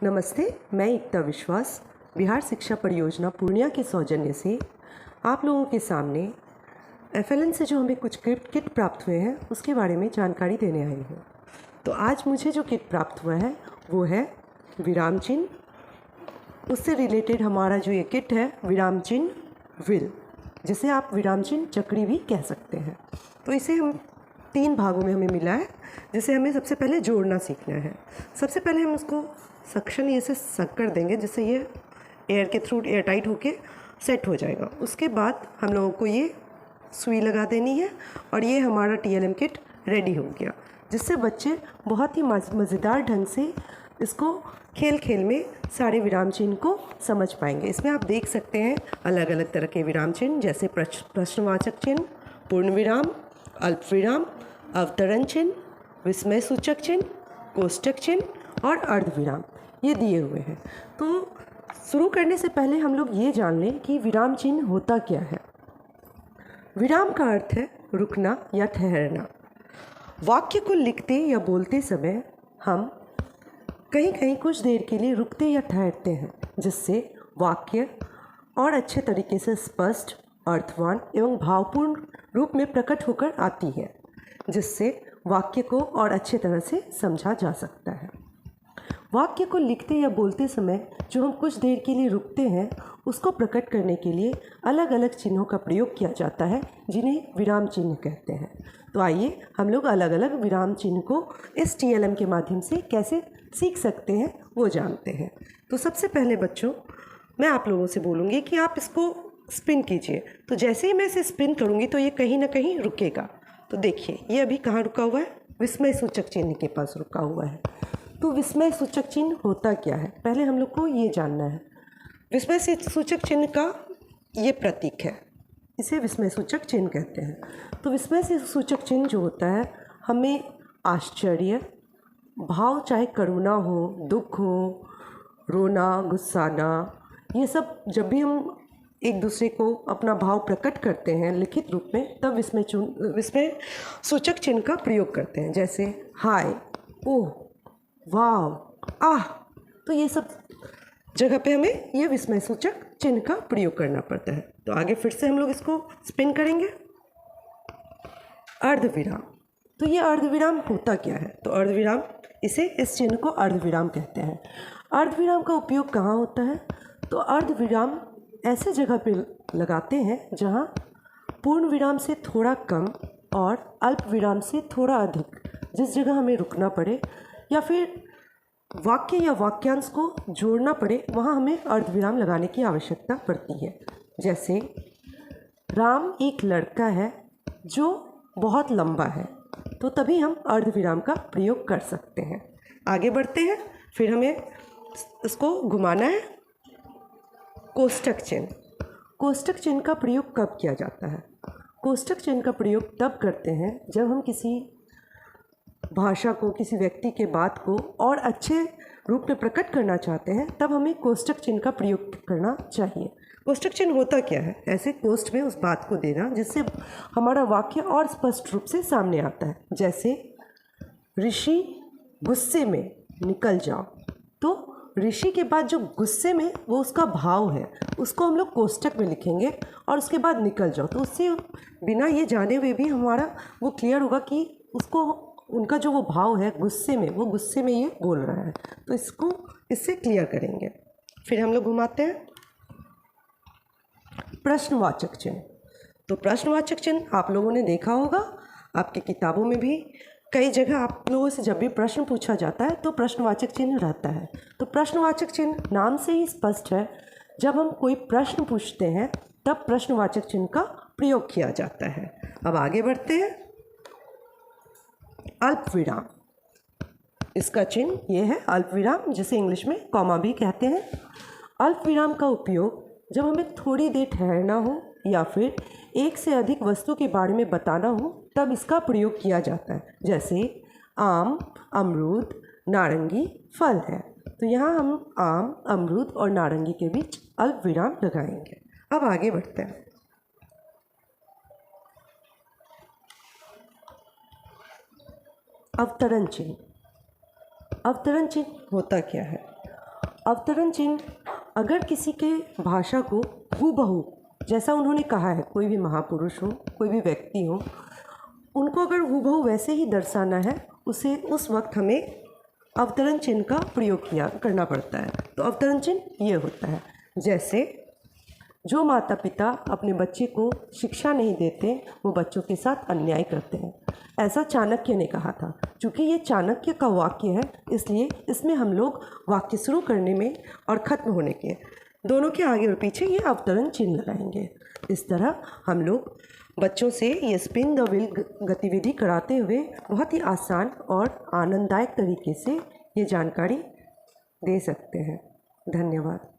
नमस्ते, मैं एकता विश्वास बिहार शिक्षा परियोजना पूर्णिया के सौजन्य से आप लोगों के सामने एफएलएन से जो हमें कुछ किट प्राप्त हुए हैं उसके बारे में जानकारी देने आई हूँ। तो आज मुझे जो किट प्राप्त हुआ है वो है विराम चिन्ह। उससे रिलेटेड हमारा जो ये किट है विराम चिन्ह विल, जिसे आप विराम चिन्ह चक्री भी कह सकते हैं। तो इसे हम 3 भागों में हमें मिला है, जिसे हमें सबसे पहले जोड़ना सीखना है। सबसे पहले हम उसको सक्शन ये से सक कर देंगे, जिससे ये एयर के थ्रू एयर टाइट होके सेट हो जाएगा। उसके बाद हम लोगों को ये सुई लगा देनी है और ये हमारा टीएलएम किट रेडी हो गया, जिससे बच्चे बहुत ही मज़ेदार ढंग से इसको खेल खेल में सारे विराम चिन्ह को समझ पाएंगे। इसमें आप देख सकते हैं अलग अलग तरह के विराम चिन्ह, जैसे प्रश्नवाचक चिन्ह, पूर्ण विराम, अल्प विराम, अवतरण चिन्ह, विस्मय सूचक चिन्ह, कोष्टक चिन्ह और अर्धविराम, ये दिए हुए हैं। तो शुरू करने से पहले हम लोग ये जान लें कि विराम चिन्ह होता क्या है। विराम का अर्थ है रुकना या ठहरना। वाक्य को लिखते या बोलते समय हम कहीं कहीं कुछ देर के लिए रुकते या ठहरते हैं, जिससे वाक्य और अच्छे तरीके से स्पष्ट, अर्थवान एवं भावपूर्ण रूप में प्रकट होकर आती है, जिससे वाक्य को और अच्छे तरह से समझा जा सकता है। वाक्य को लिखते या बोलते समय जो हम कुछ देर के लिए रुकते हैं, उसको प्रकट करने के लिए अलग अलग चिन्हों का प्रयोग किया जाता है, जिन्हें विराम चिन्ह कहते हैं। तो आइए हम लोग अलग अलग विराम चिन्ह को इस टीएलएम के माध्यम से कैसे सीख सकते हैं वो जानते हैं। तो सबसे पहले बच्चों, मैं आप लोगों से बोलूँगी कि आप इसको स्पिन कीजिए। तो जैसे ही मैं इसे स्पिन करूँगी तो ये कहीं ना कहीं रुकेगा। तो देखिए ये अभी कहाँ रुका हुआ है, विस्मय सूचक चिन्ह के पास रुका हुआ है। तो विस्मय सूचक चिन्ह होता क्या है, पहले हम लोग को ये जानना है। विस्मय सूचक चिन्ह का ये प्रतीक है, इसे विस्मय सूचक चिन्ह कहते हैं। तो विस्मय सूचक चिन्ह जो होता है, हमें आश्चर्य भाव, चाहे करुणा हो, दुख हो, रोना, गुस्साना, ये सब जब भी हम एक दूसरे को अपना भाव प्रकट करते हैं लिखित रूप में, तब विस्मय सूचक चिन्ह का प्रयोग करते हैं। जैसे हाय, ओह, वाह, आह। तो ये सब जगह पे हमें ये विस्मय सूचक चिन्ह का प्रयोग करना पड़ता है। तो आगे फिर से हम लोग इसको स्पिन करेंगे। अर्धविराम। तो ये अर्धविराम होता क्या है, तो अर्धविराम, इस चिन्ह को अर्धविराम कहते हैं। अर्धविराम का उपयोग कहाँ होता है, तो अर्धविराम ऐसे जगह पे लगाते हैं जहाँ पूर्ण विराम से थोड़ा कम और अल्प विराम से थोड़ा अधिक, जिस जगह हमें रुकना पड़े या फिर वाक्य या वाक्यांश को जोड़ना पड़े, वहाँ हमें अर्धविराम लगाने की आवश्यकता पड़ती है। जैसे राम एक लड़का है जो बहुत लंबा है, तो तभी हम अर्धविराम का प्रयोग कर सकते हैं। आगे बढ़ते हैं, फिर हमें इसको घुमाना है। कोष्टक चिन्ह। कोष्टक चिन्ह का प्रयोग कब किया जाता है, कोष्टक चिन्ह का प्रयोग तब करते हैं जब हम किसी भाषा को, किसी व्यक्ति के बात को और अच्छे रूप में प्रकट करना चाहते हैं, तब हमें कोष्टक चिन्ह का प्रयोग करना चाहिए। कोष्टक चिन्ह होता क्या है, ऐसे कोष्ट में उस बात को देना जिससे हमारा वाक्य और स्पष्ट रूप से सामने आता है। जैसे ऋषि गुस्से में निकल जाओ, तो ऋषि के बाद जो गुस्से में वो उसका भाव है, उसको हम लोग कोष्टक में लिखेंगे और उसके बाद निकल जाओ। तो उससे बिना ये जाने हुए भी हमारा वो क्लियर होगा कि उसको, उनका जो वो भाव है गुस्से में, वो गुस्से में ये बोल रहा है। तो इसको इससे क्लियर करेंगे। फिर हम लोग घुमाते हैं प्रश्नवाचक चिन्ह। तो प्रश्नवाचक चिन्ह आप लोगों ने देखा होगा, आपकी किताबों में भी कई जगह आप लोगों से जब भी प्रश्न पूछा जाता है तो प्रश्नवाचक चिन्ह रहता है। तो प्रश्नवाचक चिन्ह नाम से ही स्पष्ट है, जब हम कोई प्रश्न पूछते हैं तब प्रश्नवाचक चिन्ह का प्रयोग किया जाता है। अब आगे बढ़ते हैं। अल्प विराम, इसका चिन्ह ये है अल्प विराम, जिसे इंग्लिश में कॉमा भी कहते हैं। अल्प विराम का उपयोग जब हमें थोड़ी देर ठहरना हो या फिर एक से अधिक वस्तु के बारे में बताना हो, तब इसका प्रयोग किया जाता है। जैसे आम, अमरूद, नारंगी फल है, तो यहाँ हम आम, अमरूद और नारंगी के बीच अल्प विराम लगाएंगे। अब आगे बढ़ते हैं। अवतरण चिन्ह। अवतरण चिन्ह होता क्या है, अवतरण चिन्ह अगर किसी के भाषा को हूबहू, जैसा उन्होंने कहा है, कोई भी महापुरुष हो, कोई भी व्यक्ति हो, उनको अगर हूबहू वैसे ही दर्शाना है, उसे उस वक्त हमें अवतरण चिन्ह का प्रयोग करना पड़ता है। तो अवतरण चिन्ह ये होता है, जैसे जो माता पिता अपने बच्चे को शिक्षा नहीं देते वो बच्चों के साथ अन्याय करते हैं, ऐसा चाणक्य ने कहा था। चूँकि ये चाणक्य का वाक्य है, इसलिए इसमें हम लोग वाक्य शुरू करने में और ख़त्म होने के दोनों के आगे और पीछे ये अवतरण चिन्ह लगाएंगे। इस तरह हम लोग बच्चों से ये स्पिन द व्हील गतिविधि कराते हुए बहुत ही आसान और आनंददायक तरीके से ये जानकारी दे सकते हैं। धन्यवाद।